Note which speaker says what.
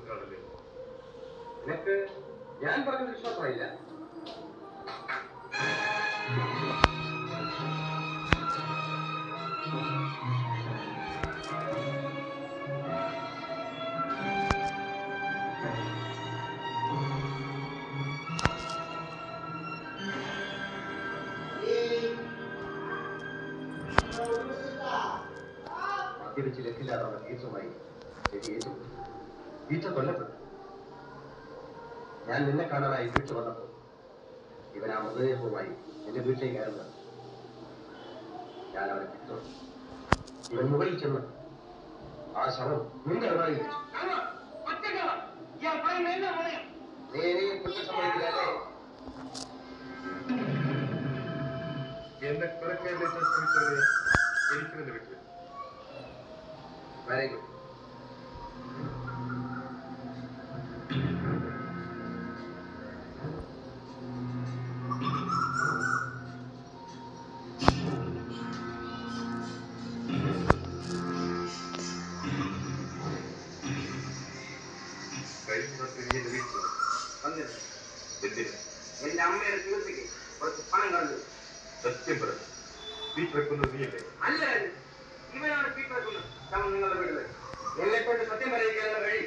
Speaker 1: സുഹൃത്താണല്ലേ?
Speaker 2: നിനക്ക് ഞാൻ പറഞ്ഞത് വിശ്വാസമായില്ല. മദ്യപിച്ച് ലക്കില്ലാതെ കേസുമായി ശരിയേറ്റു. ഈറ്റ കൊല്ലപ്പെട്ടു. ഞാൻ നിന്നെ കാണാനായി വീട്ടിൽ വന്നപ്പോൾ ഇവൻ ആ മൃതദേഹവുമായി എന്റെ വീട്ടിലേക്ക് കയറുന്നത് ഞാൻ അവനെ പിന്തുടർന്നു. ഇവൻ മുകളിൽ ചെന്ന് ആ ശവം നിന്റെ ഇടപാടിൽ വെച്ചു. നീ ഇനിയും കുറ്റം സമ്മതിക്കില്ലല്ലേ?
Speaker 1: എന്നെ കൊലക്കേറിലേറ്റാൻ ശ്രമിച്ചവരെ എനിക്ക് തന്നെ വിട്ടു.
Speaker 2: Very good.
Speaker 3: എന്റെ അമ്മയുടെ ചികിത്സയ്ക്ക് കുറച്ച് പണം കണ്ടു.
Speaker 1: സത്യം പറഞ്ഞു. വീട്ടിൽ വെക്കുന്നത് നീയല്ലേ?
Speaker 3: അല്ല, ഇവനാണ് വീട്ടിൽ വെക്കുന്നത്. നിങ്ങളുടെ വീട്ടിൽ എന്നെ കൊണ്ട് സത്യം പറയിക്കാനുള്ള വഴി